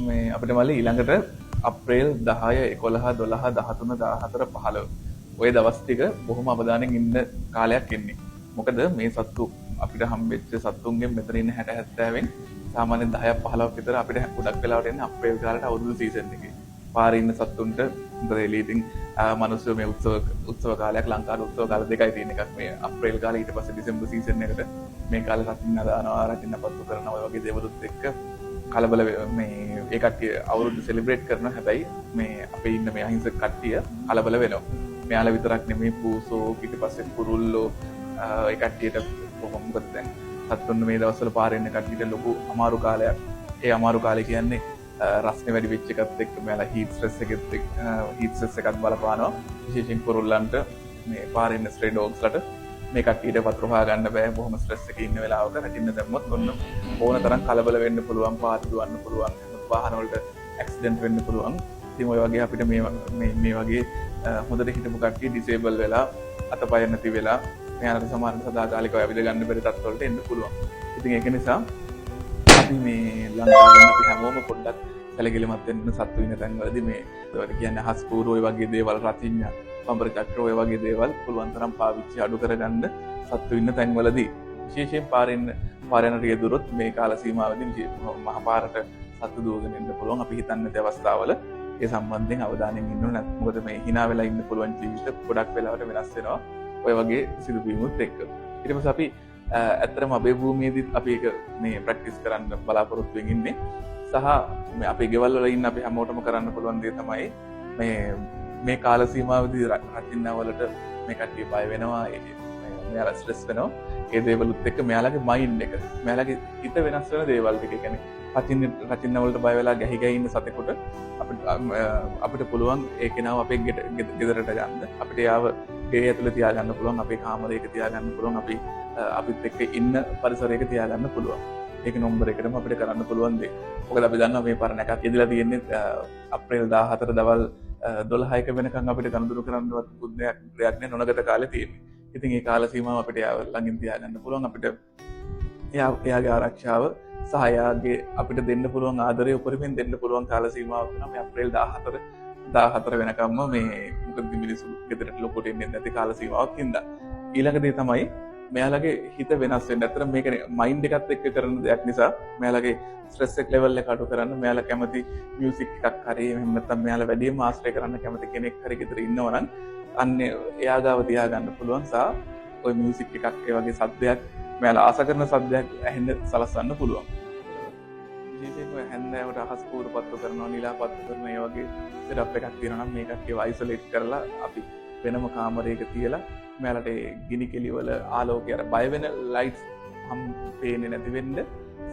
මේ අපිට මල්ලි ඊළඟට අප්‍රේල් 10 11 12 13 14 15 ඔය දවස් ටික බොහොම අවධානයෙන් ඉන්න කාලයක් එන්නේ. මොකද මේ සත්තු අපිට හම්බෙච්ච සත්තුන්ගෙන් මෙතන ඉන්න 60 70න් සාමාන්‍යයෙන් 10ක් 15ක් විතර අපිට ගොඩක් වෙලාවට එන්නේ අප්‍රේල් කාලේට අවුරුදු සීසන් එකේ. පාරේ ඉන්න සත්තුන්ට බ්‍රේලි ඉතින් මිනිස්සු මේ උත්සව කාලයක් ලංකාවේ උත්සව කාල දෙකයි තියෙන එකක් මේ අප්‍රේල් කාලේ ඊට පස්සේ දෙසැම්බර් සීසන් එකට මේ කාලේ රටින්න දානවා රටින්න පත්තු කරනවා ඔය වගේ දේවලුත් එක්ක කලබල මේ ඒ කට්ටිය අවුරුද්ද සෙලිබ්‍රේට් කරනවා. හැබැයි මේ අපේ ඉන්න මේ අහිංසක කට්ටිය කලබල වෙනවා. මෙයාලා විතරක් නෙමෙයි පූසෝ ඊට පස්සේ කුරුල්ලෝ ඒ කට්ටියට මොකද දැන් සත්තුන් මේ දවස්වල පාරේ ඉන්න කට්ටියට ලොකු අමාරු කාලයක්. ඒ අමාරු කාලේ කියන්නේ රස්නේ වැඩි වෙච්ච එකත් එක්ක මෙයාලා හීට් ස්ට්‍රෙස් එකත් බලපානවා. විශේෂයෙන් කුරුල්ලන්ට මේ පාරේ ඉන්න ස්ට්‍රේ ඩොග්ස්ලට මේ කට්ටියට වතුර හොයා ගන්න බෑ. බොහොම ස්ට්‍රෙස් එකේ ඉන්න වෙලාවක රටින්න දැම්මොත් ඔන්න ඕන තරම් කලබල වෙන්න පුළුවන්, පාර දුවන්න පුළුවන්, වාහන වලට ඇක්සිඩන්ට් වෙන්න පුළුවන්. ඉතින් ඔය වගේ අපිට මේ වගේ හොඳට හිටපු කට්ටිය ඩිසේබල් වෙලා අතපය නැති වෙලා මෙයාලට සමහරවිට සදාකාලිකව ඇවිද ගන්න බැරි තත්ත්වවලට එන්න පුළුවන්. ඉතින් ඒක නිසා අපි මේ ලංකාවෙන් අපි හැමෝම පොඩ්ඩක් සැලකිලිමත් වෙන්න සත්තු ඉන්න තැන්වලදී මේ ඒවට කියන්නේ හස්පූරු ඔය වගේ දේවල් රතිඤ්ඤා පඹර චක්‍ර ඔය වගේ දේවල් පුළුවන් තරම් පාවිච්චි අඩු කරගන්න සත්තු ඉන්න තැන්වලදී. විශේෂයෙන් පාරෙන් රියදුරොත් මේ කාල සීමාවදී මහ පාරට සත්තු දුවගෙන ඉන්න පුළුවන්. අපි හිතන්නේ නැති අවස්ථාවල ඒ සම්බන්ධයෙන් අවධානයෙන් ඉන්න ඕනේ. මොකද මේ hina වෙලා ඉන්න පුළුවන් ජීවිත ගොඩක් වෙලාවට වෙනස් වෙනවා ඔය වගේ සිදුවීමුත් එක්ක. ඊට පස්සේ අපි ඇත්තටම අපේ භූමියේදීත් අපි ඒක මේ ප්‍රැක්ටිස් කරන්න බලාපොරොත්තු වෙමින් ඉන්නේ. සහ මේ අපේ ගෙවල් වල ඉන්න අපි හැමෝටම කරන්න පුළුවන් දේ තමයි මේ කාල සීමාවේදී රකින්නවලට මේ කට්ටිය බය වෙනවා, මෙයාලා ස්ට්‍රෙස් වෙනවා. ඒ දේවලුත් එක්ක මෙයාලගේ මයින්ඩ් එක, මෙයාලගේ හිත වෙනස් වෙන දේවල් ටික කියන්නේ රකින්නවලට බය වෙලා ගැහි ගැහි ඉන්න සතෙකුට අපිට පුළුවන් ඒ කෙනාව අපේ ගෙදරට ගන්න. අපිට යාව ගේ ඇතුලේ තියාගන්න පුළුවන්, අපේ කාමරයක තියාගන්න පුළුවන්, අපිත් එක්ක ඉන්න පරිසරයක තියාගන්න පුළුවන්. ඒක නම්බර එකටම අපිට කරන්න පුළුවන් දේ. මොකද අපි දන්නවා මේ පරණ එකක් ඉදලා තියෙන්නේ අප්‍රේල් 14 දවල් 12ක වෙනකන් අපිට ගනුදෙනු කරන්නවත් බුද්ධයක් දෙයක් නේ නොනගත කාලේ තියෙන්නේ. ඉතින් ඒ කාල සීමාව අපිට ළඟින් තියාගන්න පුළුවන්. අපිට එයාගේ ආරක්ෂාව සහ එයාගේ අපිට දෙන්න පුළුවන් ආදරය උපරිමයෙන් දෙන්න පුළුවන් කාල සීමාවක් වෙනවා මේ අප්‍රේල් 14 වෙනකම්ම මේ මොකද මිනිස්සු ගෙදරට ලොකුට එන්නේ නැති කාල සීමාවක් හින්දා. ඊළඟ දේ තමයි මෙයාලගේ හිත වෙනස් වෙන්න. ඇත්තට මේක මයින්ඩ් එකත් එක්ක කරන දෙයක් නිසා මෙයාලගේ ස්ට්‍රෙස් එක ලෙවල් එක අඩු කරන්න මෙයාලා කැමති මියුසික් එකක් හරි එහෙම නැත්නම් මෙයාලා වැඩිම ආශ්‍රය කරන්න කැමති කෙනෙක් හරි ගෙදර ඉන්නවා නම් අන්න එයා ගාව තියාගන්න පුළුවන්. සහ ওই මියුසික් එකක් ඒ වගේ සද්දයක් මෙයාලා ආස කරන සද්දයක් ඇහෙන්න සලස්වන්න පුළුවන්. විශේෂයෙන්ම හැන්දෑවට අහස් කූරු පත්තු කරනවා, නිලා පත්තු කරනවා, ඒ වගේ සෙටප් එකක් තියෙනවා නම් මේකත් ඒව අයිසොලේට් කරලා අපි වෙනම කාමරයක තියලා මෙයාලට ගිනි කෙලි වල ආලෝකය අර බය වෙන ලයිට්ස් හම් පේන්නේ නැති වෙන්න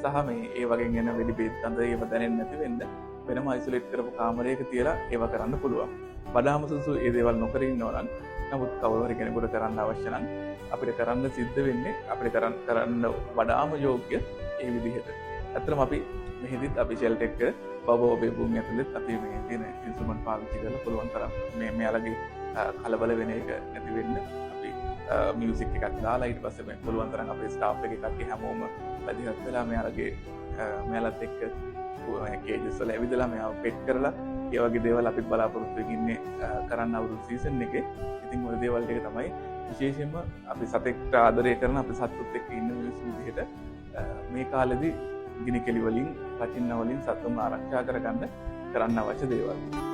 සහ මේ ඒ වගේ එන වෙඩි බේත් ගඳ ඒව දැනෙන්නේ නැති වෙන්න වෙනම අයිසොලේට් කරපු කාමරයක තියලා ඒව කරන්න පුළුවන්. වඩාම සුසු ඒ දේවල් නොකර ඉන්නවා නම් නමුත් කවුරු හරි කෙනෙකුට කරන්න අවශ්‍ය නම් අපිට කරන්න සිද්ධ වෙන්නේ අපිට කරන්න වඩාම යෝග්‍ය ඒ විදිහට. ඇත්තටම අපි මෙහෙදිත් අපි ෂෙල්ටර් එක ඔබේ භූමිය ඇතුළෙත් අපි මේ තියෙන ඉන්ස්ට්‍රුමන්ට් පාවිච්චි කරලා පුළුවන් තරම් මෙයාලගේ කලබල වෙන එක නැති වෙන්න අපි මියුසික් එකක් දාලා ඊට පස්සේ මේ පුළුවන් තරම් අපේ ස්ටාෆ් එකේ කට්ටිය හැමෝම වැඩිහත් වෙලා මෙයාලත් එක්ක කේජස් වල ඇවිදලා මෙයාව පෙට් කරලා ඒ වගේ දේවල් අපිත් බලාපොරොත්තු වෙන්නේ කරන්න අවුරුදු සීසන් එකේ. ඉතින් ওই දේවල් ටික තමයි විශේෂයෙන්ම අපි සතෙක්ට ආදරය කරන අපි සතුත් එක්ක ඉන්න මිනිස්සු විදිහට මේ කාලෙදී ගිනි කෙලි වලින් රකින්න වලින් සතුන් ආරක්ෂා කරගන්න කරන්න අවශ්‍ය දේවල්.